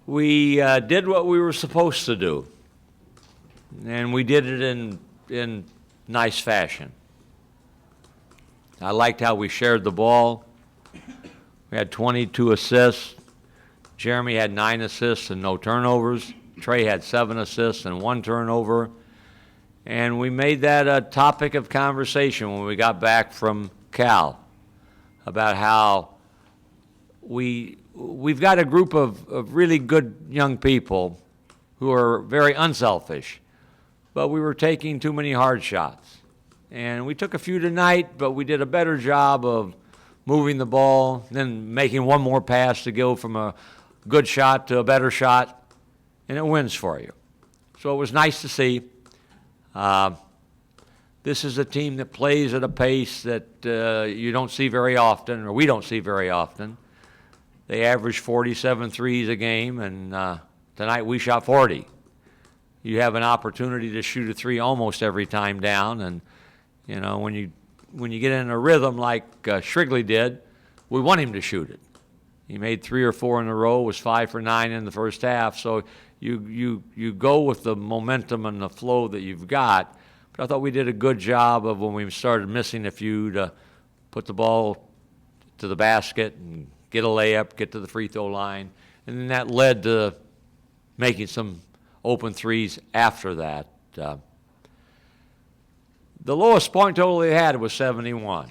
we did what we were supposed to do, and we did it in nice fashion. I liked how we shared the ball. We had 22 assists. Jeremy had 9 assists and no turnovers. Trey had 7 assists and 1 turnover. And we made that a topic of conversation when we got back from Cal about how we've got a group of really good young people who are very unselfish, but we were taking too many hard shots. And we took a few tonight, but we did a better job of moving the ball, then making one more pass to go from a good shot to a better shot, and it wins for you. So it was nice to see. This is a team that plays at a pace that you don't see very often, or we don't see very often. They average 47 threes a game, and tonight we shot 40. You have an opportunity to shoot a three almost every time down, and you know when you get in a rhythm like Shrigley did, we want him to shoot it. He made 3 or 4 in a row, was 5 for 9 in the first half. So you go with the momentum and the flow that you've got. But I thought we did a good job of when we started missing a few to put the ball to the basket and get a layup, get to the free throw line. And then that led to making some open threes after that. The lowest point total they had was 71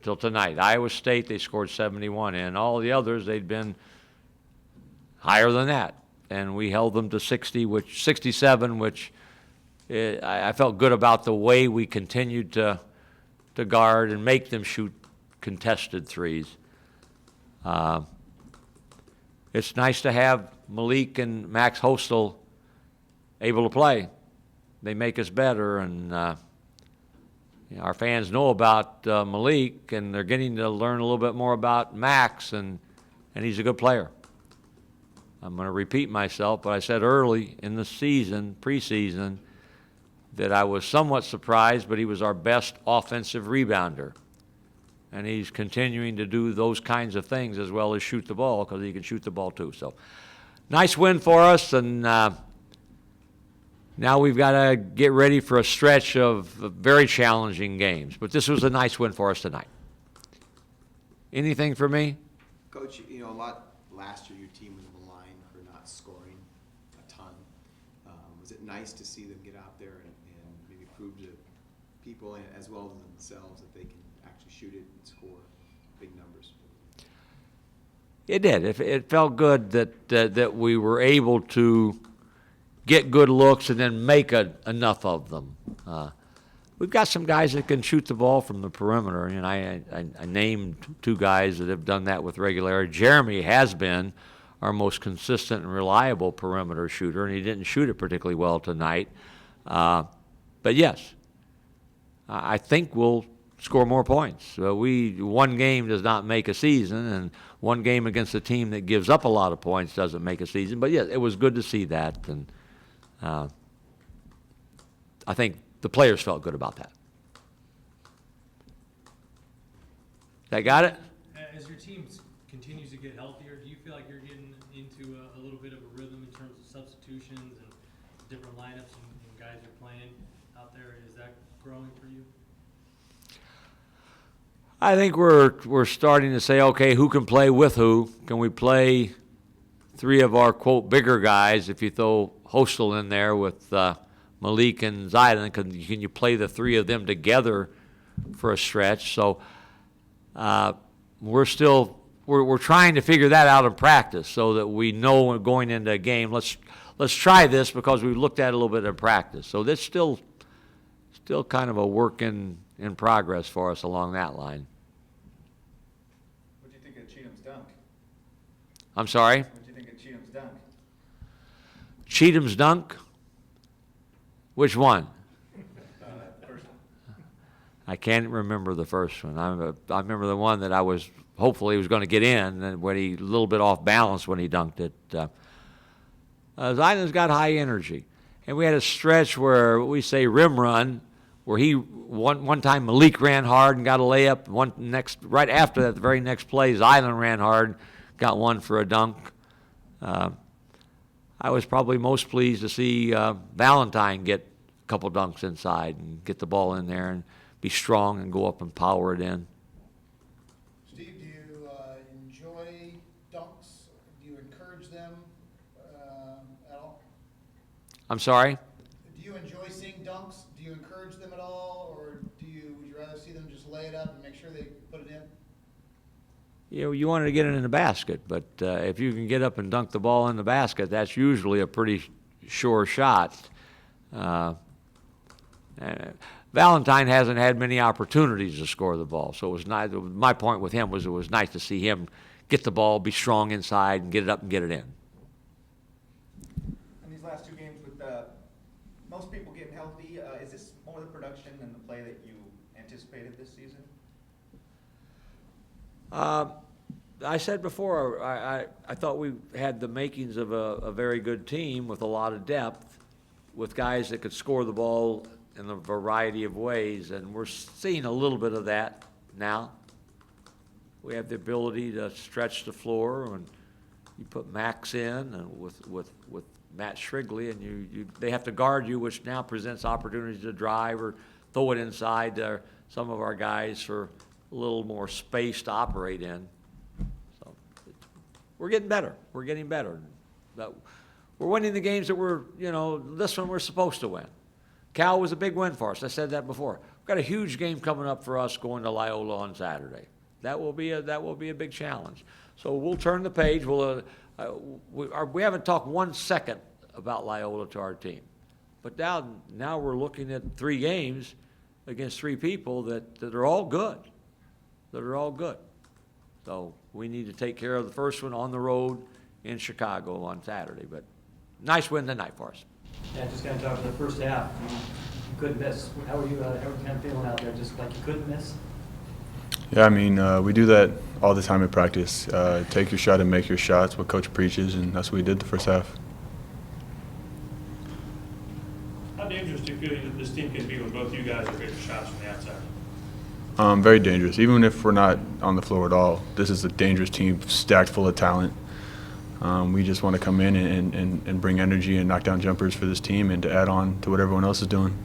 till tonight. Iowa State, they scored 71, and all the others, they'd been higher than that. And we held them to 67, which I felt good about the way we continued to guard and make them shoot contested threes. It's nice to have Malik and Max HOETZEL able to play. They make us better, and our fans know about Malik, and they're getting to learn a little bit more about Max, and he's a good player. I'm going to repeat myself, but I said early in the season, preseason, that I was somewhat surprised, but he was our best offensive rebounder. And he's continuing to do those kinds of things as well as shoot the ball, because he can shoot the ball too. So nice win for us, and now we've got to get ready for a stretch of very challenging games. But this was a nice win for us tonight. Anything for me? Coach, a lot last year your team was maligned for not scoring a ton. Was it nice to see them get out there and maybe prove to people as well as themselves that they can actually shoot it and score big numbers? It did. It felt good that we were able to get good looks and then make enough of them. We've got some guys that can shoot the ball from the perimeter, and I named 2 guys that have done that with regularity. Jeremy has been our most consistent and reliable perimeter shooter, and he didn't shoot it particularly well tonight. But yes, I think we'll score more points. One game does not make a season, and one game against a team that gives up a lot of points doesn't make a season. But yes, it was good to see that, and I think the players felt good about that. I got it? As your team continues to get healthier, do you feel like you're getting into a little bit of a rhythm in terms of substitutions and different lineups and guys you're playing out there? Is that growing for you? I think we're starting to say, okay, who can play with who? Can we play 3 of our, quote, bigger guys if you throw HOETZEL in there with Malik and Zylan? Can you play the 3 of them together for a stretch? So we're trying to figure that out in practice so that we know going into a game, let's try this because we've looked at it a little bit in practice. So that's still kind of a work in progress for us along that line. What do you think of Cheatham's dunk? I'm sorry? What do you think of Cheatham's dunk? Cheatham's dunk? Which one? First one. I can't remember the first one. I remember the one that hopefully was going to get in, and when he a little bit off balance when he dunked it. Zylan's got high energy. And we had a stretch where we say rim run, where one time Malik ran hard and got a layup. Right after that, the very next play, Zylan ran hard, got one for a dunk. I was probably most pleased to see Valentine get a couple dunks inside and get the ball in there and be strong and go up and power it in. Steve, do you enjoy dunks? Do you encourage them at all? I'm sorry? Do you enjoy seeing dunks? Do you encourage them at all, or would you rather see them just lay it up and make sure they put it in? You wanted to get it in the basket, but if you can get up and dunk the ball in the basket, that's usually a pretty sure shot. Valentine hasn't had many opportunities to score the ball, so it was nice. My point with him was it was nice to see him get the ball, be strong inside, and get it up and get it in. In these last 2 games with most people getting healthy, is this more the production than the play that you anticipated this season? I said before, I thought we had the makings of a very good team with a lot of depth, with guys that could score the ball in a variety of ways, and we're seeing a little bit of that now. We have the ability to stretch the floor, and you put Max in and with Matt Shrigley, and they have to guard you, which now presents opportunities to drive or throw it inside to some of our guys for a little more space to operate in. So we're getting better. We're getting better. But we're winning the games that this one we're supposed to win. Cal was a big win for us. I said that before. We've got a huge game coming up for us going to Loyola on Saturday. That will be a big challenge. So we'll turn the page. We haven't talked 1 second about Loyola to our team, but now we're looking at 3 games against 3 people that are all good. So we need to take care of the first one on the road in Chicago on Saturday. But nice win tonight for us. Yeah, just kind of talk about the first half. You couldn't miss. How were you kind of feeling out there? Just like you couldn't miss? Yeah, I mean, we do that all the time in practice. Take your shot and make your shots, what Coach preaches, and that's what we did the first half. How dangerous do you feel that this team can be when both you guys are getting shots from the outside? Very dangerous. Even if we're not on the floor at all, this is a dangerous team stacked full of talent. We just want to come in and bring energy and knock down jumpers for this team and to add on to what everyone else is doing.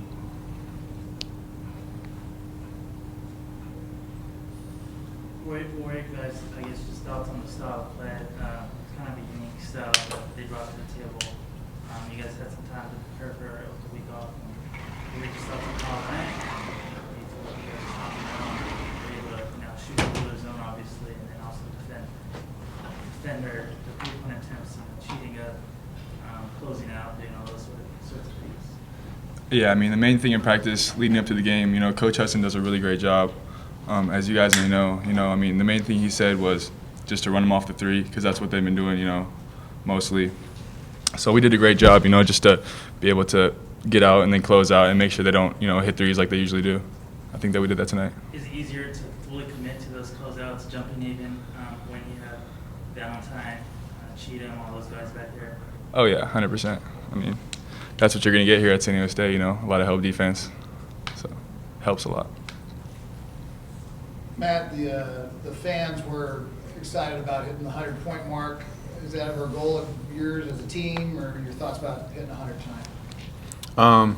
Where guys, I guess, just thoughts on the style of play. It's kind of a unique style that they brought to the table. You guys had some time to prepare for the week off. And we just thoughts on how it went. You feel like you guys were able to shoot through the zone, obviously, and then also defend their three-point attempts, cheating up, closing out, those sorts of things. Yeah, I mean, the main thing in practice leading up to the game, Coach Hudson does a really great job. As you guys may know, I mean, the main thing he said was just to run them off the 3 because that's what they've been doing, mostly. So we did a great job, just to be able to get out and then close out and make sure they don't, hit threes like they usually do. I think that we did that tonight. Is it easier to fully commit to those closeouts, jumping even when you have Valentine, Cheatham, all those guys back there? Oh, yeah, 100%. I mean, that's what you're going to get here at San Diego State, a lot of help defense. So helps a lot. Matt, the fans were excited about hitting the 100-point mark. Is that ever a goal of yours as a team, or your thoughts about hitting 100 tonight?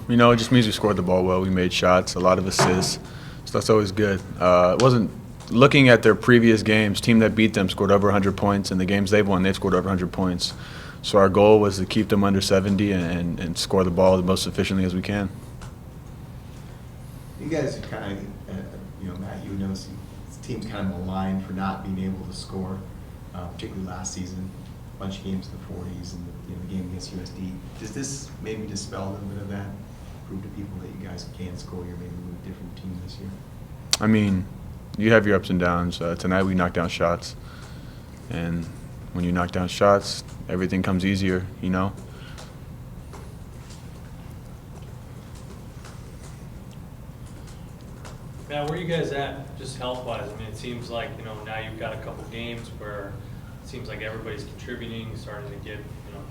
It just means we scored the ball well. We made shots, a lot of assists, so that's always good. It wasn't looking at their previous games. Team that beat them scored over 100 points, and the games they've won, they've scored over 100 points. So our goal was to keep them under 70 and score the ball the most efficiently as we can. You guys are kind of, Matt, team's kind of maligned for not being able to score, particularly last season. A bunch of games in the 40s and the game against USD. Does this maybe dispel a little bit of that? Prove to people that you guys can score? You're maybe a little different team this year. I mean, you have your ups and downs. Tonight we knocked down shots, and when you knock down shots, everything comes easier. Matt, where are you guys at, just health-wise? I mean, it seems like, now you've got a couple games where it seems like everybody's contributing, starting to get,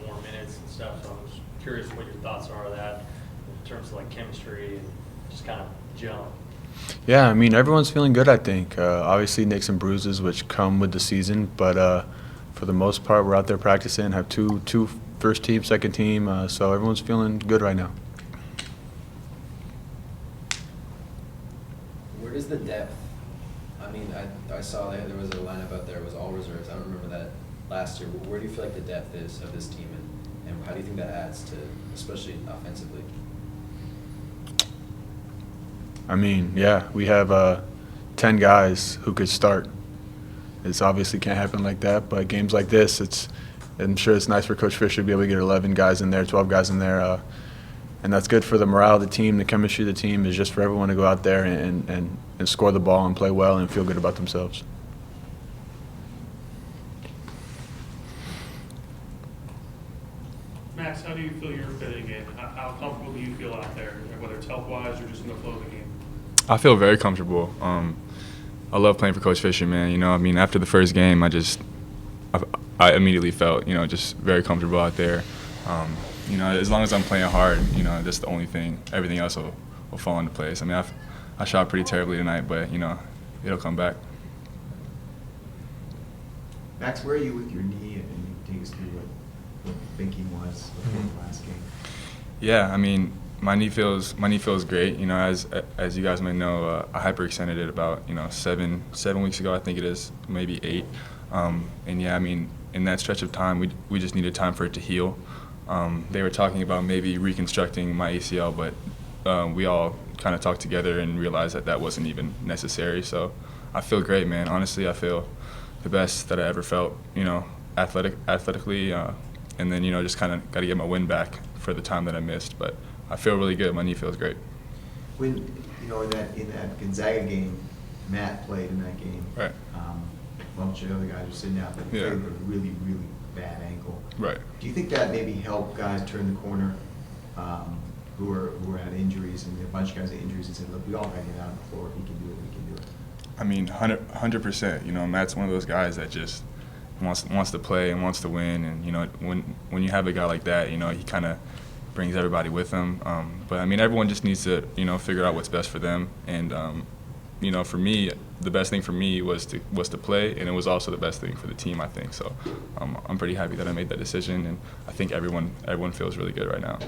more minutes and stuff. So I'm just curious what your thoughts are of that in terms of, chemistry and just kind of gelling. Yeah, I mean, everyone's feeling good, I think. Obviously, nicks and bruises, which come with the season, but for the most part, we're out there practicing, have two first team, second team, so everyone's feeling good right now. Where does the depth, I mean, I saw that there was a lineup out there, it was all reserves. I don't remember that last year. Where do you feel like the depth is of this team, and how do you think that adds to, especially offensively? I mean, yeah, we have 10 guys who could start. It's obviously can't happen like that, but games like this, I'm sure it's nice for Coach Fisher to be able to get 11 guys in there, 12 guys in there, and that's good for the morale of the team, the chemistry of the team, is just for everyone to go out there and score the ball and play well and feel good about themselves. Max, how do you feel you're fitting in? How comfortable do you feel out there, whether it's health-wise or just in the flow of the game? I feel very comfortable. I love playing for Coach Fisher, man. You know, I mean, after the first game, I immediately felt, you know, just very comfortable out there. You know, as long as I'm playing hard, you know, that's the only thing. Everything else will fall into place. I mean, I shot pretty terribly tonight, but, you know, it'll come back. Max, where are you with your knee, and you can take us through what the thinking was before the last game? Yeah, I mean, my knee feels great. You know, as you guys may know, I hyperextended it about 7 weeks ago, I think it is, maybe 8. And yeah, I mean, in that stretch of time, we just needed time for it to heal. They were talking about maybe reconstructing my ACL, but we all kind of talked together and realized that wasn't even necessary. So I feel great, man. Honestly, I feel the best that I ever felt. You know, athletically, and then just kind of got to get my wind back for the time that I missed. But I feel really good. My knee feels great. When in that Gonzaga game, Matt played in that game. Right. A bunch of other guys were sitting out, but he played with a really, really bad ankle. Right. Do you think that maybe helped guys turn the corner who had injuries, and a bunch of guys had injuries, and said, look, we all got to get out on the floor. If he can do it, we can do it. I mean, 100%. You know, Matt's one of those guys that just wants to play and wants to win. And when you have a guy like that, he kind of brings everybody with him. But I mean, everyone just needs to figure out what's best for them. And for me, the best thing for me was to play, and it was also the best thing for the team, I think. So I'm pretty happy that I made that decision, and I think everyone feels really good right now.